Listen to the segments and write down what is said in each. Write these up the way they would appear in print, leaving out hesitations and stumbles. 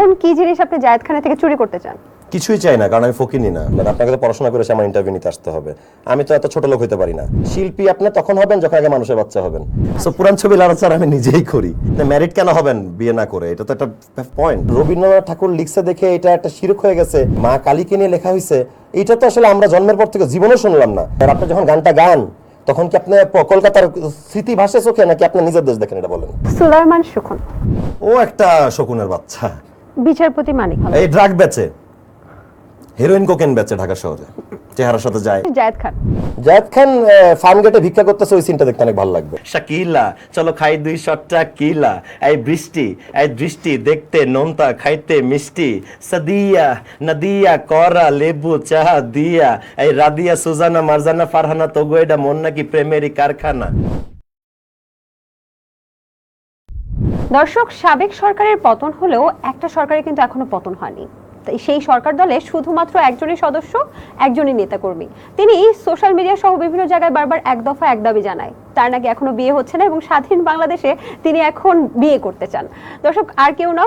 এমন কি জিনিস আপনি জায়েদ খানের থেকে চুরি করতে চান? কিছুই চাই না, কারণ আমি ফকিনি না। মানে আপনাকে তো পড়াশোনা করেছে আমার ইন্টারভিউ নিতে আসতে হবে, আমি তো এত ছোট লোক হইতে পারি না। শিল্পী আপনি তখন হবেন যখন আগে মানুষের বাচ্চা হবেন। সো পুরান ছবি লাড়াচাড়া আমি নিজেই করি। ম্যারিড কেন হবেন বিয়ে না করে? এটা তো একটা পয়েন্ট। রবীন্দ্রনাথ ঠাকুর লিখছে দেখে এটা একটা শিরক হয়ে গেছে, মা কালীকে নিয়ে লেখা হয়েছে। এটা তো আসলে আমরা জন্মের পর থেকে জীবনেও শুনলাম না। আর আপনি যখন গানটা গান তখন কি আপনি কলকাতার স্মৃতি ভাসে চোখে, নাকি আপনি নিজের দেশ দেখেন? এটা বলেন। সুলাইমান শকুন ও একটা শকুনের বাচ্চা। বিচারপতি মানিক হল এই ড্রাগ বেচে, হেরোইন কোকেন বেচে ঢাকা শহরে, চেহারার সাথে যায়। জায়েদ খান ফার্ম গেটে ভিক্ষা করতেছে, ওই সিনটা দেখতে অনেক ভালো লাগবে। শাকিলা চলো খাই 200 কিলা, এই বৃষ্টি এই দৃষ্টি দেখতে নোনতা খাইতে মিষ্টি, সাদিয়া নদিয়া করা লেবু চাহা দিয়া, এই রাদিয়া সুজানা মারজানা ফারহানা তোগো এটা মন নাকি প্রেমেরই কারখানা। দর্শক, সাবেক সরকারের পতন হলেও একটা সরকারের কিন্তু এখনো পতন হয়নি। সেই সরকার দলে শুধুমাত্র একজনই সদস্য, একজনই নেতাকর্মী। তিনি সোশ্যাল মিডিয়া সহ বিভিন্ন জায়গায় বারবার এক দফা এক দাবি জানায়, তার নাকি এখনো বিয়ে হচ্ছে না এবং স্বাধীন বাংলাদেশে তিনি এখন বিয়ে করতে চান। দর্শক, আর কেউ না,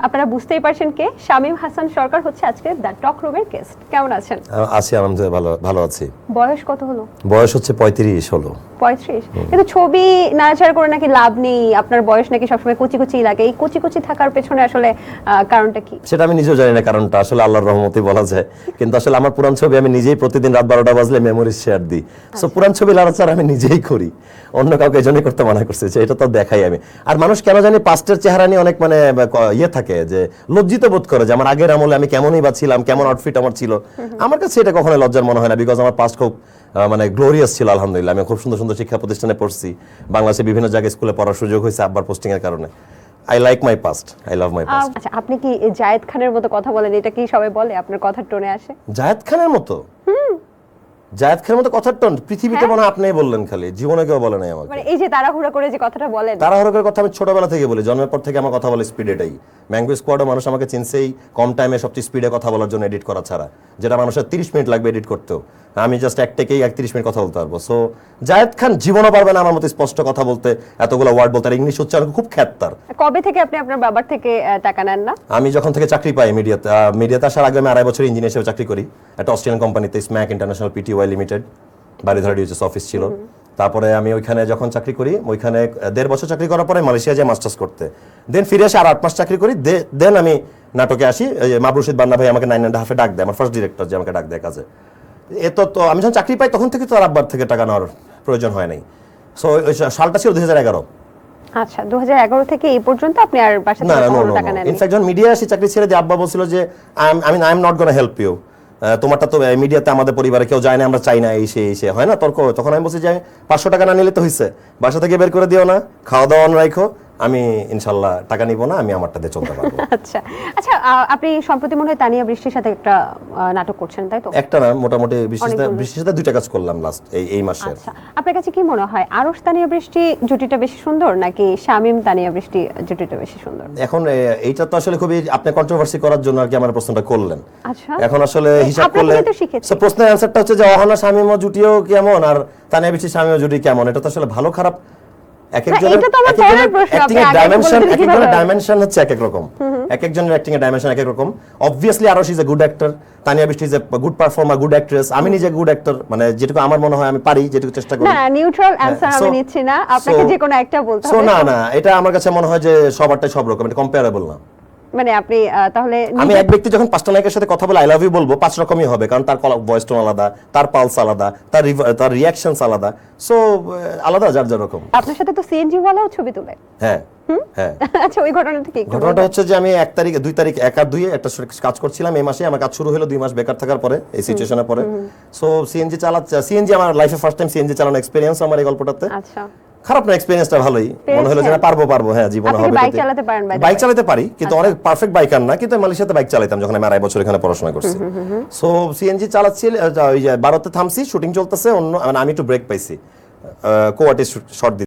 আপনারা বুঝতেই পারছেন কে, শামীম হাসান সরকার হচ্ছে আজকে দ্য টক রুমের গেস্ট। কেমন আছেন? আছি আলহামদুলিল্লাহ, ভালো আছি। বয়স কত হলো? বয়স হচ্ছে 35 হলো। 35? কিন্তু ছবি নাড়াচাড়া করে নাকি লাভ নেই, আপনার বয়স নাকি সবসময় কচি কচি লাগে। এই কচি কচি থাকার পেছনে আসলে কারণটা কি? সেটা আমি নিজেও জানি না কারণটা, আসলে আল্লাহর রহমতেই বলা যায়। কিন্তু আসলে আমার পুরান ছবি আমি নিজেই প্রতিদিন রাত 12টা বাজলে মেমোরিজ শেয়ার দিই। সো পুরান ছবি লাড়াচাড়া আমি নিজেই করি, অন্য কাউকে এজন্যই করতে মানা করছে যে এটা তো দেখাই আমি। আর মানুষ কেন জানি পাস্টের চেহারা নিয়ে অনেক মানে ইয়ে থাকে, যে লজ্জিত বোধ করে যে আমার আগের আমলে আমি কেমনই বা ছিলাম, কেমন আউটফিট আমার ছিল। আমার কাছে এটা কখনো লজ্জার মনে হয় না, বিকজ আমার পাস্ট খুব মানে গ্লোরিয়াস ছিল আলহামদুলিল্লাহ। আমি খুব সুন্দর সুন্দর শিক্ষা প্রতিষ্ঠানে পড়ছি, বাংলাদেশে বিভিন্ন জায়গায় স্কুলে পড়ার সুযোগ হয়েছে আব্বার পোস্টিং এর কারণে। I like my past, I love my past. আচ্ছা, আপনি কি জায়েদ খানের মতো কথা বলেন? এটা কি সবাই বলে? আপনার কথার টোনে আসে জায়েদ খানের মতো? জায়েদ খানের মতো কথার টোন পৃথিবীতে মনে হয় আপনিই বললেন, খালি জীবনে কেউ বলে নাই আমাকে। মানে এই যে তাড়াহুড়া করে যে কথাটা বলেন, তাড়াহুড়া করে কথা আমি ছোটবেলা থেকে বলি, জন্মের পর থেকে আমার কথা বলে স্পিড এটাই। ম্যাঙ্গো স্কোয়াডে মানুষ আমাকে চিনছেই কম টাইমে সবচেয়ে স্পিডে কথা বলার জন্য, এডিট করা ছাড়া, যেটা মানুষের 30 মিনিট লাগবে এডিট করতেও, আমি জাস্ট এক টেকেই 31 মিনিট কথা বলতে পারবো। সো জায়েদ খান জীবনও পারবে না আমার মতো স্পষ্ট কথা বলতে, এতগুলো ওয়ার্ড বলতে। আর ইংলিশ উচ্চারণ খুব খ্যাততার। কবে থেকে আপনি আপনার বাবার থেকে টাকা নেন না? আমি যখন থেকে চাকরি পাই মিডিয়াতে আসার আগে আমি 2.5 বছর ইঞ্জিনিয়ার হিসেবে চাকরি করি একটা অস্ট্রেলিয়ান কোম্পানিতে, Smack International PTY Limited, Baridhara DOHS office ছিল। তারপরে আমি ওইখানে যখন চাকরি করি, ওইখানে 1.5 বছর চাকরি করার পরে মালয়েশিয়া যাই মাস্টার্স করতে, দেন ফিরে এসে আর 8 মাস চাকরি করি, দেন আমি নাটকে আসি। মাবরুশিদ বান্না ভাই আমাকে 9.5 ডাক দেয়, আমার ফার্স্ট ডিরেক্টর যে আমাকে ডাক দেয় কাজে। তো আমি যখন চাকরি পাই তখন থেকে তো আর আব্বার থেকে টাকা নেওয়ার প্রয়োজন হয় নাই। সো ওই সালটা ছিল 2011। আচ্ছা, 2011 থেকে এই পর্যন্ত আপনি আর বাসা থেকে কোনো টাকা নেননি? ইনফ্যাক্ট যখন মিডিয়া আসি চাকরি ছেড়ে দিয়ে, আব্বা বলছিল যে I am not gonna help you, তোমারটা তো মিডিয়াতে আমাদের পরিবারে কেউ যায় না, আমরা চাই না, এই সে হয় না তর্ক। তখন আমি বলছি যে 500 টাকা না নিলে তো হয়েছে, বাসা থেকে বের করে দিও না, খাওয়া দাওয়া অন রাখো, আমি ইনশাল্লাহ টাকা নিব না, আমি আমারটা দিয়ে চলতে পারবো। আচ্ছা আচ্ছা, আপনি সম্প্রতি মনে হয় তানিয়া বৃষ্টির সাথে একটা নাটক করছেন, তাই তো? একটা না, মোটামুটি বৃষ্টির সাথে 2টা কাজ করলাম লাস্ট এই মাসে। আচ্ছা, আপনার কাছে কি মনে হয়, আরশ তানিয়া বৃষ্টি জুটিটা বেশি সুন্দর নাকি শামীম তানিয়া বৃষ্টি জুটিটা বেশি সুন্দর? এখন এইটা তো আসলে খুবই আপনি কন্ট্রোভার্সি করার জন্য আর কি আমার প্রশ্নটা করলেন। আচ্ছা, এখন আসলে হিসাব করলে প্রশ্নের অ্যানসারটা হচ্ছে যে অহনা শামীম জুটিও কেমন আর তানিয়া বৃষ্টি শামীম জুটি কেমন, এটা তো আসলে ভালো খারাপ এক একজনের ডাইমেনশন হচ্ছে এক এক রকম, এক একজনের অ্যাক্টিং এর ডাইমেনশন এক এক রকম। Obviously Arosh is a good actor, Tania Brishti is a good performer, good actress. আমি নিজে গুড অ্যাক্টর, মানে যেটুকু আমার মনে হয় আমি পারি, যেটুকু চেষ্টা করি। না, নিউট্রাল অ্যানসার আমি নিচ্ছি না, আপনাকে যে কোনো একটা বলতে হবে। না, এটা আমার কাছে মনে হয় যে সবারটাই সব রকম, এটা কম্পারেবল না। মানে আপনি তাহলে আমি এক ব্যক্তি যখন 5টা নায়কের সাথে কথা বলে আই লাভ ইউ বলবো, 5 রকমই হবে, কারণ তার ভয়েস টোন আলাদা, তার পালস আলাদা, তার রিঅ্যাকশনস আলাদা। সো আলাদা যার যার রকম। আপনার সাথে তো সিএনজি ওয়ালাও ছবি তোলে। হ্যাঁ। আচ্ছা, ওই ঘটনাটা কি? ঘটনাটা হচ্ছে যে আমি 1 তারিখ 2 তারিখ 1 আর 2 একটা কাজ করছিলাম এই মাসে। আমার কাজ শুরু হলো 2 মাস বেকার থাকার পরে, এই সিচুয়েশনের পরে। সো সিএনজি আমার লাইফে ফার্স্ট টাইম সিএনজি চালানোর এক্সপেরিয়েন্স আমার এই গল্পটাতে। আচ্ছা, খারাপ না, এক্সপেরিয়েন্সটা ভালোই মনে হলো যে না পারবো। হ্যাঁ, জীবনে হবে। বাইক চালাতে পারেন? বাইক চালাতে পারি, কিন্তু অনেক পারফেক্ট বাইকার না, কিন্তু মালয়েশিয়াতে বাইক চালাতাম যখন আমি 2.5 বছর এখানে পড়াশোনা করছি। সো সিএনজি চালাচ্ছি, ওই যে 12তে থামছি, শুটিং চলতেছে, অন্য মানে আমি একটু ব্রেক পাইছি, কো-আর্টিস্ট শর্ট